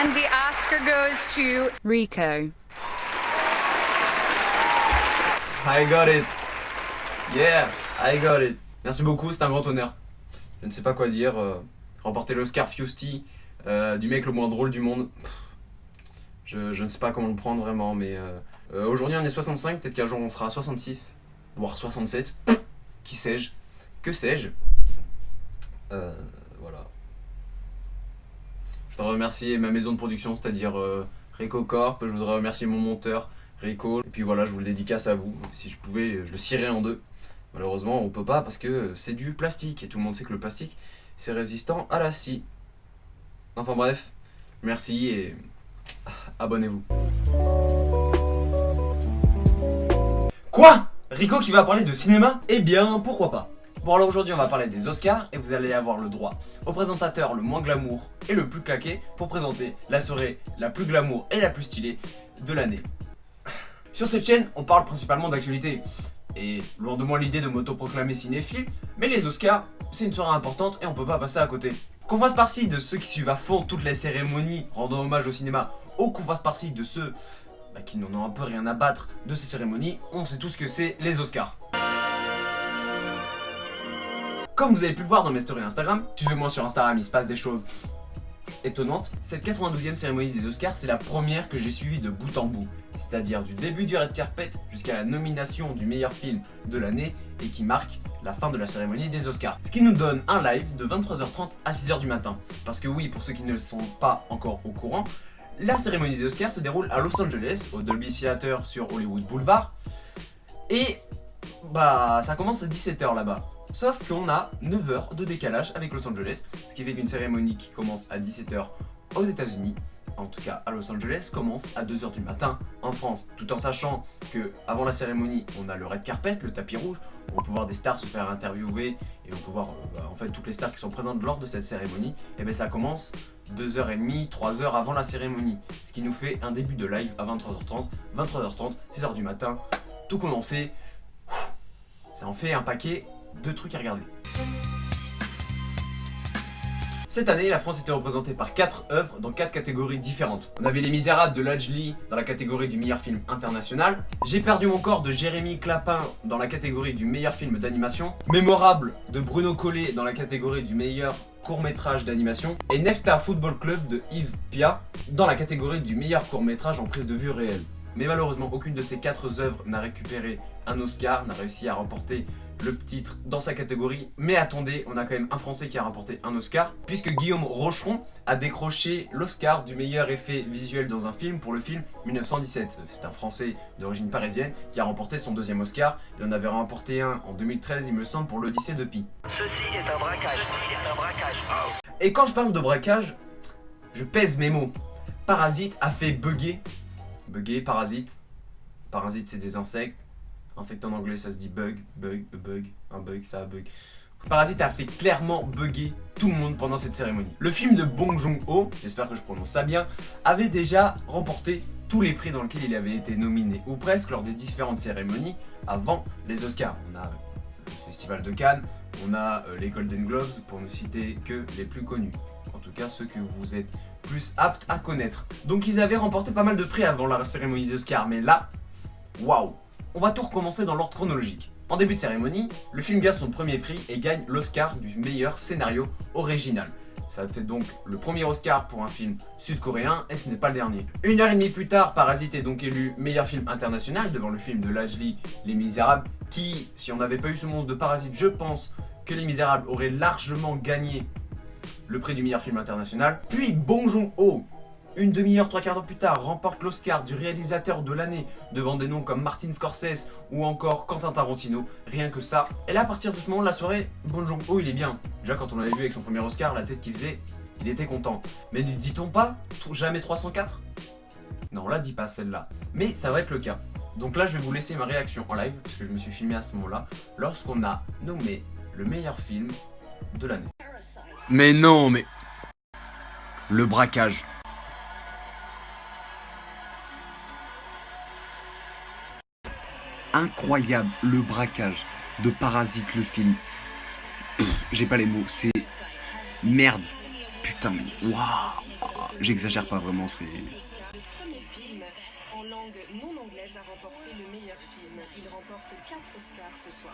And the Oscar goes to Rico. I got it. Yeah, I got it. Merci beaucoup, c'est un grand honneur. Je ne sais pas quoi dire. Remporter l'Oscar Fusty du mec le moins drôle du monde. Je ne sais pas comment le prendre vraiment, mais aujourd'hui on est 65, peut-être qu'un jour on sera 66, voire 67. Qui sais-je? Que sais-je? Voilà. Je voudrais remercier ma maison de production, c'est-à-dire Rico Corp. Je voudrais remercier mon monteur, Rico. Et puis voilà, je vous le dédicace à vous. Si je pouvais, je le scierais en deux. Malheureusement, on peut pas parce que c'est du plastique. Et tout le monde sait que le plastique, c'est résistant à la scie. Enfin bref, merci et abonnez-vous. Quoi? Rico qui va parler de cinéma? Eh bien, pourquoi pas. Bon alors aujourd'hui on va parler des Oscars et vous allez avoir le droit au présentateur le moins glamour et le plus claqué pour présenter la soirée la plus glamour et la plus stylée de l'année. Sur cette chaîne on parle principalement d'actualité et loin de moi l'idée de m'autoproclamer cinéphile, mais les Oscars c'est une soirée importante et on peut pas passer à côté. Qu'on fasse partie de ceux qui suivent à fond toutes les cérémonies rendant hommage au cinéma ou qu'on fasse partie de ceux qui n'en ont un peu rien à battre de ces cérémonies, on sait tous ce que c'est les Oscars. Comme vous avez pu le voir dans mes stories Instagram, suivez-moi sur Instagram, il se passe des choses étonnantes. Cette 92e cérémonie des Oscars, c'est la première que j'ai suivie de bout en bout. C'est-à-dire du début du red carpet jusqu'à la nomination du meilleur film de l'année et qui marque la fin de la cérémonie des Oscars. Ce qui nous donne un live de 23h30 à 6h du matin. Parce que oui, pour ceux qui ne le sont pas encore au courant, la cérémonie des Oscars se déroule à Los Angeles, au Dolby Theatre sur Hollywood Boulevard. Et ça commence à 17h là-bas. Sauf qu'on a 9 heures de décalage avec Los Angeles, ce qui fait qu'une cérémonie qui commence à 17h aux États-Unis, en tout cas à Los Angeles, commence à 2h du matin en France. Tout en sachant que avant la cérémonie, on a le red carpet, le tapis rouge, où on peut voir des stars se faire interviewer et on peut voir en fait toutes les stars qui sont présentes lors de cette cérémonie. Et bien ça commence 2h30, 3h avant la cérémonie, ce qui nous fait un début de live à 23h30, 23h30, 6h du matin, tout commencé. Ça en fait un paquet de trucs à regarder. Cette année, la France était représentée par 4 œuvres dans 4 catégories différentes. On avait Les Misérables de Lajli dans la catégorie du meilleur film international, J'ai perdu mon corps de Jérémy Clapin dans la catégorie du meilleur film d'animation, Mémorable de Bruno Collet dans la catégorie du meilleur court-métrage d'animation, et Nefta Football Club de Yves Pia dans la catégorie du meilleur court-métrage en prise de vue réelle. Mais malheureusement, aucune de ces 4 œuvres n'a récupéré un Oscar, n'a réussi à remporter le titre dans sa catégorie. Mais attendez, on a quand même un Français qui a remporté un Oscar, puisque Guillaume Rocheron a décroché l'Oscar du meilleur effet visuel dans un film pour le film 1917. C'est un Français d'origine parisienne qui a remporté son 2e Oscar. Il en avait remporté un en 2013, il me semble, pour l'Odyssée de Pi. Ceci est un braquage. Et quand je parle de braquage, je pèse mes mots. Parasite a fait bugger. Bugger, parasite. Parasite, c'est des insectes. Insecte en anglais, ça se dit bug, un bug, ça a bug. Parasite a fait clairement bugger tout le monde pendant cette cérémonie. Le film de Bong Joon-ho, j'espère que je prononce ça bien, avait déjà remporté tous les prix dans lesquels il avait été nominé, ou presque, lors des différentes cérémonies avant les Oscars. On a le Festival de Cannes, on a les Golden Globes, pour ne citer que les plus connus. En tout cas, ceux que vous êtes plus aptes à connaître. Donc ils avaient remporté pas mal de prix avant la cérémonie des Oscars, mais là, waouh! On va tout recommencer dans l'ordre chronologique. En début de cérémonie, le film gagne son premier prix et gagne l'Oscar du meilleur scénario original. Ça fait donc le premier Oscar pour un film sud-coréen et ce n'est pas le dernier. 1h30 plus tard, Parasite est donc élu meilleur film international devant le film de Lajli, Les Misérables, qui, si on n'avait pas eu ce monstre de Parasite, je pense que Les Misérables auraient largement gagné le prix du meilleur film international. Puis Bong Joon-ho, une demi-heure, 3/4 d'heure plus tard, remporte l'Oscar du réalisateur de l'année devant des noms comme Martin Scorsese ou encore Quentin Tarantino, rien que ça. Et là, à partir de ce moment de la soirée, Bong Joon-ho il est bien. Déjà quand on l'avait vu avec son premier Oscar, la tête qu'il faisait, il était content. Mais dit-on pas jamais 304? Non, on la dit pas celle-là. Mais ça va être le cas. Donc là, je vais vous laisser ma réaction en live, parce que je me suis filmé à ce moment-là, lorsqu'on a nommé le meilleur film de l'année. Mais non, mais... Le braquage. Incroyable, le braquage de Parasite, le film. J'ai pas les mots, c'est merde. putain, waouh. J'exagère pas vraiment, c'est... Le premier film en langue non anglaise a remporté le meilleur film. Il remporte 4 Oscars ce soir.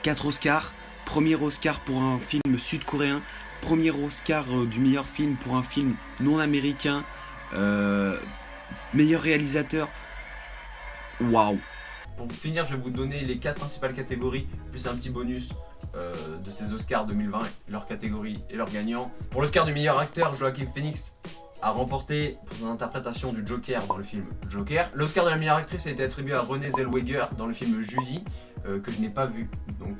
4 Oscars, premier Oscar pour un film sud-coréen, premier Oscar du meilleur film pour un film non américain, meilleur réalisateur. Waouh. Pour finir, je vais vous donner les 4 principales catégories, plus un petit bonus de ces Oscars 2020, leurs catégories et leurs gagnants. Pour l'Oscar du meilleur acteur, Joaquin Phoenix a remporté pour son interprétation du Joker dans le film Joker. L'Oscar de la meilleure actrice a été attribué à Renée Zellweger dans le film Judy, que je n'ai pas vu, donc...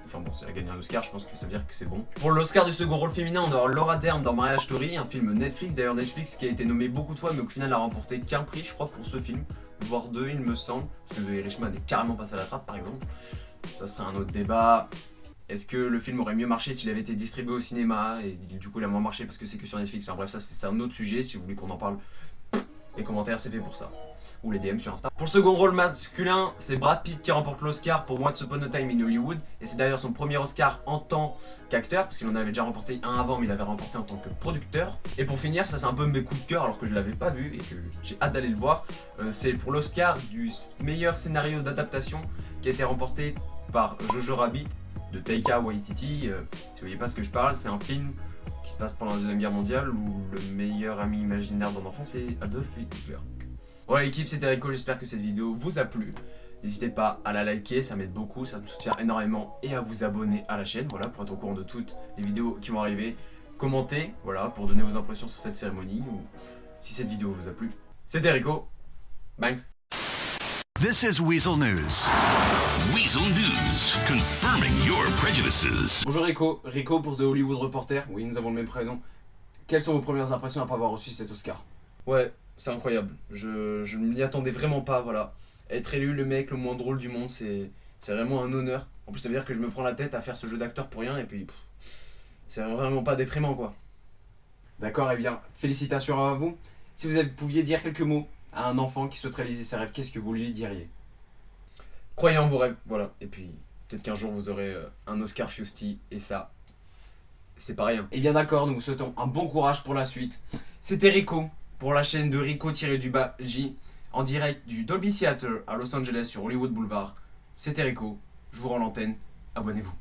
Enfin bon, si elle a gagné un Oscar, je pense que ça veut dire que c'est bon. Pour l'Oscar du second rôle féminin, on aura Laura Dern dans Marriage Story, un film Netflix. D'ailleurs Netflix qui a été nommé beaucoup de fois, mais au final n'a remporté qu'un prix, je crois, pour ce film. Voire 2, il me semble. Parce que Zoé Richman est carrément passé à la trappe, par exemple. Ça serait un autre débat. Est-ce que le film aurait mieux marché s'il avait été distribué au cinéma? Et du coup il a moins marché parce que c'est que sur Netflix. Enfin bref, ça c'est un autre sujet, si vous voulez qu'on en parle. Les commentaires, c'est fait pour ça. Ou les DM sur Insta. Pour le second rôle masculin, c'est Brad Pitt qui remporte l'Oscar pour Once Upon a Time in Hollywood. Et c'est d'ailleurs son premier Oscar en tant qu'acteur, parce qu'il en avait déjà remporté un avant, mais il avait remporté en tant que producteur. Et pour finir, ça c'est un peu mes coups de cœur, alors que je l'avais pas vu et que j'ai hâte d'aller le voir. C'est pour l'Oscar du meilleur scénario d'adaptation qui a été remporté par Jojo Rabbit de Taika Waititi. Si vous voyez pas ce que je parle, c'est un film qui se passe pendant la Deuxième Guerre mondiale où le meilleur ami imaginaire d'un enfant c'est Adolf Hitler. Voilà l'équipe, c'était Rico, j'espère que cette vidéo vous a plu. N'hésitez pas à la liker, ça m'aide beaucoup, ça me soutient énormément, et à vous abonner à la chaîne, voilà, pour être au courant de toutes les vidéos qui vont arriver. Commentez, voilà, pour donner vos impressions sur cette cérémonie, ou si cette vidéo vous a plu. C'était Rico, banks. This is Weasel News. Weasel News, confirming your prejudices. Bonjour Rico, Rico pour The Hollywood Reporter, oui nous avons le même prénom. Quelles sont vos premières impressions après avoir reçu cet Oscar? Ouais, c'est incroyable, je ne m'y attendais vraiment pas, voilà. Être élu le mec le moins drôle du monde, c'est vraiment un honneur. En plus ça veut dire que je me prends la tête à faire ce jeu d'acteur pour rien et puis c'est vraiment pas déprimant quoi. D'accord, et bien félicitations à vous. Si vous pouviez dire quelques mots à un enfant qui souhaite réaliser ses rêves, qu'est-ce que vous lui diriez? Croyez en vos rêves, voilà. Et puis peut-être qu'un jour vous aurez un Oscar Fusty et ça, c'est pas rien. Et bien d'accord, nous vous souhaitons un bon courage pour la suite. C'était Rico pour la chaîne de Rico-J en direct du Dolby Theatre à Los Angeles sur Hollywood Boulevard. C'était Rico, je vous rends l'antenne, abonnez-vous.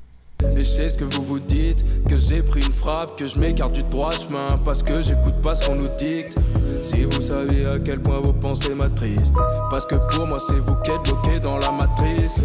Et je sais ce que vous vous dites, que j'ai pris une frappe, que je m'écarte du droit chemin, parce que j'écoute pas ce qu'on nous dicte. Si vous savez à quel point vos pensées m'attristent, parce que pour moi c'est vous qui êtes bloqués dans la matrice.